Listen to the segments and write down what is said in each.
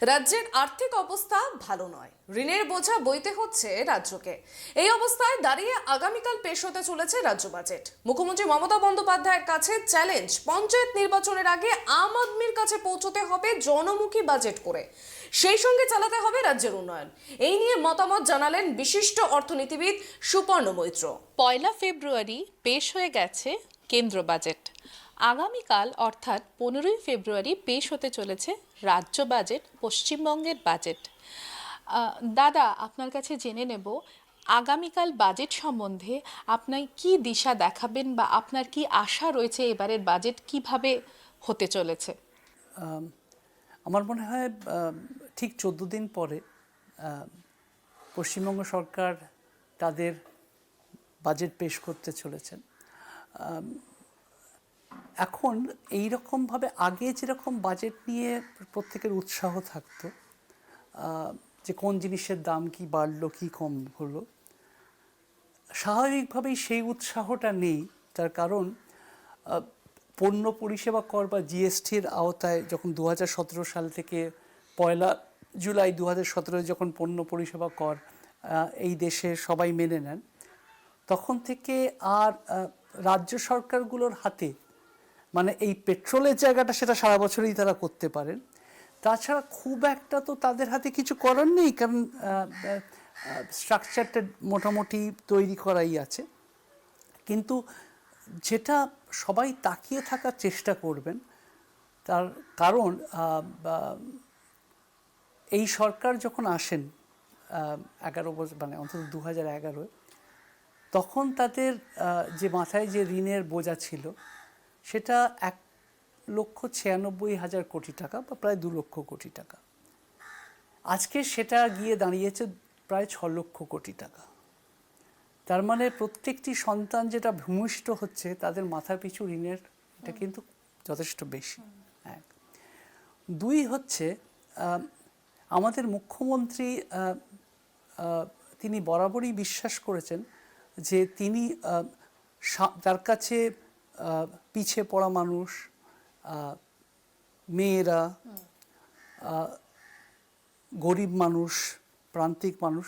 রাজ্যের আর্থিক অবস্থা ভালো নয়, ঋণের বোঝা বইতে হচ্ছে রাজ্যকে। এই অবস্থায় দাঁড়িয়ে আগামীকাল পেশ হতে চলেছে রাজ্য বাজেট। মুখ্যমন্ত্রী মমতা বন্দ্যোপাধ্যায়ের কাছে চ্যালেঞ্জ, পঞ্চায়েত নির্বাচনের আগে আম আদমির কাছে পৌঁছতে হবে জনমুখী বাজেট করে, সেই সঙ্গে চালাতে হবে রাজ্যের উন্নয়ন। এই নিয়ে মতামত জানালেন বিশিষ্ট অর্থনীতিবিদ সুপর্ণ মৈত্র। 1 ফেব্রুয়ারি পেশ হয়ে গেছে কেন্দ্র বাজেট। আগামীকাল অর্থাৎ 15 ফেব্রুয়ারি পেশ হতে চলেছে রাজ্য বাজেট, পশ্চিমবঙ্গের বাজেট। দাদা, আপনার কাছে জেনে নেব আগামীকাল বাজেট সম্বন্ধে আপনি কি দিশা দেখাবেন বা আপনার কি আশা রয়েছে এবারের বাজেট কিভাবে হতে চলেছে? আমার মনে হয় ঠিক 14 দিন পরে পশ্চিমবঙ্গ সরকার তাদের বাজেট পেশ করতে চলেছেন। এখন এই রকমভাবে আগে যেরকম বাজেট নিয়ে প্রত্যেকের উৎসাহ থাকতো, যে কোন জিনিসের দাম কি বাড়লো কি কম হলো, স্বাভাবিকভাবেই সেই উৎসাহটা নেই। তার কারণ পণ্য পরিষেবা কর বা জিএসটির আওতায় যখন 2017 সাল থেকে 1 জুলাই 2017 যখন পণ্য পরিষেবা কর এই দেশে সবাই মেনে নেন, তখন থেকে আর রাজ্য সরকারগুলোর হাতে, মানে এই পেট্রোলের জায়গাটা সেটা সারা বছরই তারা করতে পারেন, তাছাড়া খুব একটা তো তাদের হাতে কিছু করার নেই, কারণ স্ট্রাকচারটা মোটামুটি তৈরি করাই আছে। কিন্তু যেটা সবাই তাকিয়ে থাকার চেষ্টা করবেন, তার কারণ এই সরকার যখন আসেন 11 বছর, মানে অন্তত 2011-য়, তখন তাদের যে মাথায় যে ঋণের বোঝা ছিল সেটা 1,96,000 কোটি টাকা বা প্রায় 2 লক্ষ কোটি টাকা। আজকে সেটা গিয়ে দাঁড়িয়েছে প্রায় 6 লক্ষ কোটি টাকা। তার মানে প্রত্যেকটি সন্তান যেটা ভূমিষ্ঠ হচ্ছে তাদের মাথা পিছু ঋণের এটা কিন্তু যথেষ্ট বেশি। 1, 2 হচ্ছে আমাদের মুখ্যমন্ত্রী তিনি বরাবরই বিশ্বাস করেছেন যে তিনি তার কাছে পিছিয়ে পড়া মানুষ, মেয়েরা, গরিব মানুষ, প্রান্তিক মানুষ,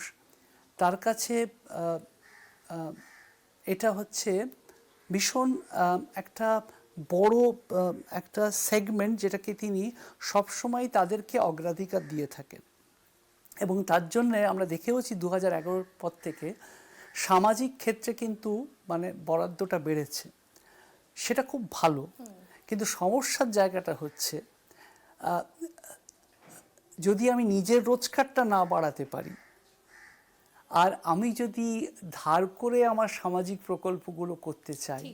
তার কাছে এটা হচ্ছে ভীষণ একটা বড় একটা সেগমেন্ট, যেটাকে তিনি সবসময় তাদেরকে অগ্রাধিকার দিয়ে থাকেন। এবং তার জন্যে আমরা দেখেওছি 2011 পর থেকে সামাজিক ক্ষেত্রে কিন্তু মানে বরাদ্দটা বেড়েছে, সেটা খুব ভালো। কিন্তু সমস্যার জায়গাটা হচ্ছে যদি আমি নিজের রোজগারটা না বাড়াতে পারি, আর আমি যদি ধার করে আমার সামাজিক প্রকল্পগুলো করতে চাই,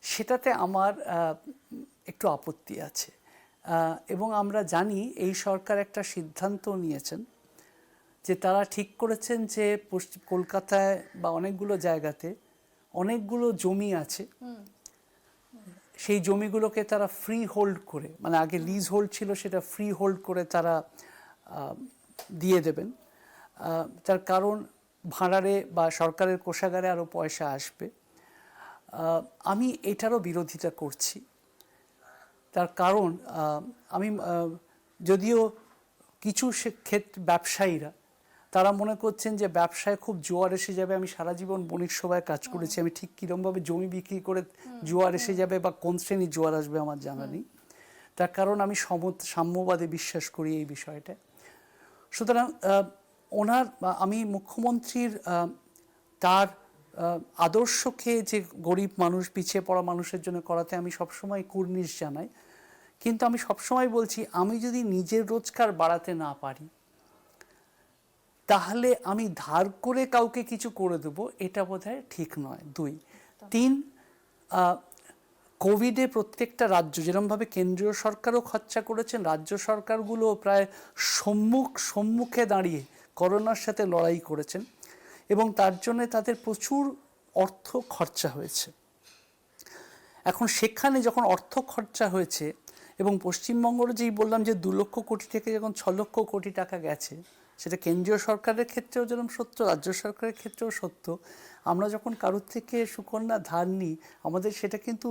সেটাতে আমার একটু আপত্তি আছে। এবং আমরা জানি এই সরকার একটা সিদ্ধান্ত নিয়েছেন যে তারা ঠিক করেছেন যে কলকাতায় বা অনেকগুলো জায়গাতে অনেকগুলো জমি আছে, সেই জমিগুলোকে তারা ফ্রি হোল্ড করে, মানে আগে লিজ হোল্ড ছিল, সেটা ফ্রি হোল্ড করে তারা দিয়ে দেবেন। তার কারণ ভাড়ারে বা সরকারের কোষাগারে আরও পয়সা আসবে। আমি এটারও বিরোধিতা করছি। তার কারণ আমি যদিও কিছু ব্যবসায়ীরা তারা মনে করছেন যে ব্যবসায় খুব জোয়ার এসে যাবে। আমি সারা জীবন বণিক সভায় কাজ করেছি, আমি ঠিক কীরকমভাবে জমি বিক্রি করে জোয়ার এসে যাবে বা কোন শ্রেণীর জোয়ার আসবে আমার জানা নেই। তার কারণ আমি সাম্যবাদে বিশ্বাস করি এই বিষয়টা। সুতরাং আমি মুখ্যমন্ত্রীর তার আদর্শকে যে গরিব মানুষ, পিছিয়ে পড়া মানুষের জন্য করাতে আমি সবসময় কুর্নিশ জানাই। কিন্তু আমি সবসময় বলছি, আমি যদি নিজের রোজগার বাড়াতে না পারি, তাহলে আমি ধার করে কাউকে কিছু করে দেবো, এটা বোধহয় ঠিক নয়। 2, 3, কোভিডে প্রত্যেকটা রাজ্য যেরকমভাবে কেন্দ্রীয় সরকারও খরচা করেছেন, রাজ্য সরকারগুলো প্রায় সম্মুখে দাঁড়িয়ে করোনার সাথে লড়াই করেছেন এবং তার জন্যে তাদের প্রচুর অর্থ খরচা হয়েছে। এখন সেখানে যখন অর্থ খরচা হয়েছে এবং পশ্চিমবঙ্গের যেই বললাম যে 2 লক্ষ কোটি থেকে যখন 6 লক্ষ কোটি টাকা গেছে, সেটা কেন্দ্রীয় সরকারের ক্ষেত্রেও যেরকম সত্য, রাজ্য সরকারের ক্ষেত্রেও সত্য। আমরা যখন কারোর থেকে সুকন্যা ধার নিই, আমাদের সেটা কিন্তু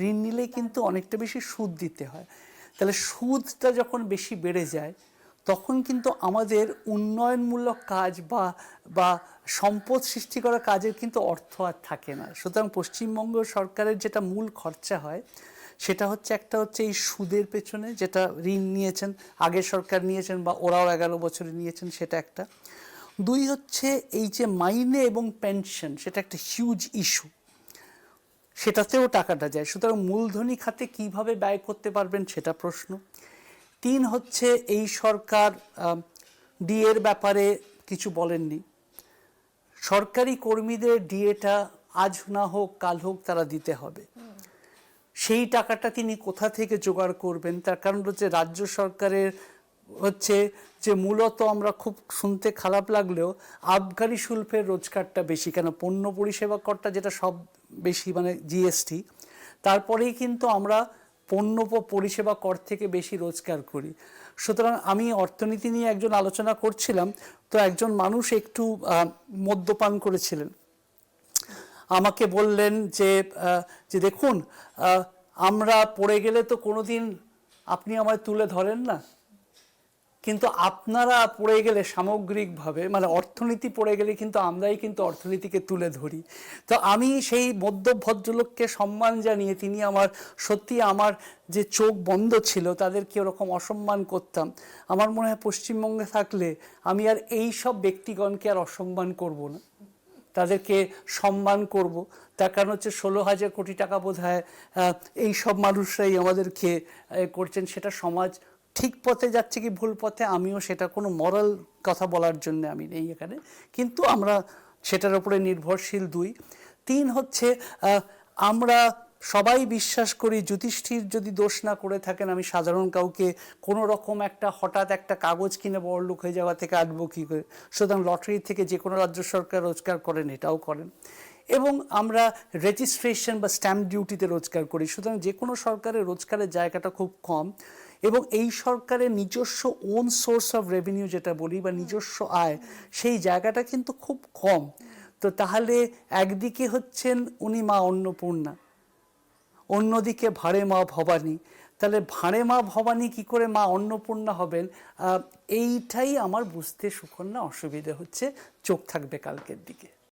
ঋণ নিলে কিন্তু অনেকটা বেশি সুদ দিতে হয়। তাহলে সুদটা যখন বেশি বেড়ে যায় তখন কিন্তু আমাদের উন্নয়নমূলক কাজ বা সম্পদ সৃষ্টি করা কাজের কিন্তু অর্থ আর থাকে না। সুতরাং পশ্চিমবঙ্গ সরকারের যেটা মূল খরচা হয় সেটা হচ্ছে একটা হচ্ছে এই সুদের পেছনে, যেটা ঋণ নিয়েছেন আগের সরকার নিয়েছেন বা ওরাও 11 বছরে নিয়েছেন, সেটা একটা। দুই হচ্ছে এই যে মাইনে এবং পেনশন, সেটা একটা হিউজ ইস্যু, সেটাতেও টাকাটা যায়। সুতরাং মূলধনী খাতে কিভাবে ব্যয় করতে পারবেন সেটা প্রশ্ন। তিন হচ্ছে এই সরকার ডিএর ব্যাপারে কিছু বলেননি। সরকারি কর্মীদের ডিএটা আজ না হোক কাল হোক তারা দিতে হবে। সেই টাকাটা তিনি কোথা থেকে জোগাড় করবেন? তার কারণ হচ্ছে রাজ্য সরকারের হচ্ছে যে মূলত আমরা খুব শুনতে খারাপ লাগলেও আবগারি শুল্কের রোজগারটা বেশি। কেন? পণ্য পরিষেবা করটা যেটা সব বেশি, মানে জিএসটি, তারপরেই কিন্তু আমরা পণ্য পরিষেবা কর থেকে বেশি রোজগার করি। সুতরাং আমি অর্থনীতি নিয়ে একজন আলোচনা করছিলাম, তো একজন মানুষ একটু মদ্যপান করেছিলেন, আমাকে বললেন যে দেখুন, আমরা পড়ে গেলে তো কোনোদিন আপনি আমায় তুলে ধরেন না, কিন্তু আপনারা পড়ে গেলে সামগ্রিকভাবে, মানে অর্থনীতি পড়ে গেলে কিন্তু আমরাই কিন্তু অর্থনীতিকে তুলে ধরি। তো আমি সেই মধ্য ভদ্রলোককে সম্মান জানিয়ে, তিনি আমার যে চোখ বন্ধ ছিল তাদেরকে ওরকম অসম্মান করতাম, আমার মনে হয় পশ্চিমবঙ্গে থাকলে আমি আর এই সব ব্যক্তিগণকে আর অসম্মান করব না, তাদেরকে সম্মান করব। তার কারণ হচ্ছে 16,000 কোটি টাকা বোধহয় এই সব মানুষরাই আমাদেরকে করছেন। সেটা সমাজ ঠিক পথে যাচ্ছে কি ভুল পথে, আমিও সেটা কোনো মরাল কথা বলার জন্য আমি নেই এখানে, কিন্তু আমরা সেটার উপরে নির্ভরশীল। 2, 3 হচ্ছে আমরা সবাই বিশ্বাস করি যুধিষ্ঠির যদি দোষ না করে থাকেন, আমি সাধারণ কাউকে কোনো রকম একটা হঠাৎ একটা কাগজ কিনে বড়লোক হয়ে যাওয়া থেকে আটবো কী করে। সুতরাং লটারি থেকে যে কোনো রাজ্য সরকার রোজগার করেন, এটাও করেন। এবং আমরা রেজিস্ট্রেশন বা স্ট্যাম্প ডিউটিতে রোজগার করি। সুতরাং যে কোনো সরকারের রোজগারের জায়গাটা খুব কম, এবং এই সরকারের নিজস্ব ওন সোর্স অফ রেভিনিউ যেটা বলি বা নিজস্ব আয়, সেই জায়গাটা কিন্তু খুব কম। তো তাহলে একদিকে হচ্ছেন উনি মা অন্নপূর্ণা, অন্যদিকে ভাঁড়ে মা ভবানী, তাহলে ভাঁড়ে মা ভবানী কি করে মা অন্নপূর্ণা হবেন? এইটাই আমার বুঝতে সুকন্যা অসুবিধে হচ্ছে। চোখ থাকবে কালকের দিকে।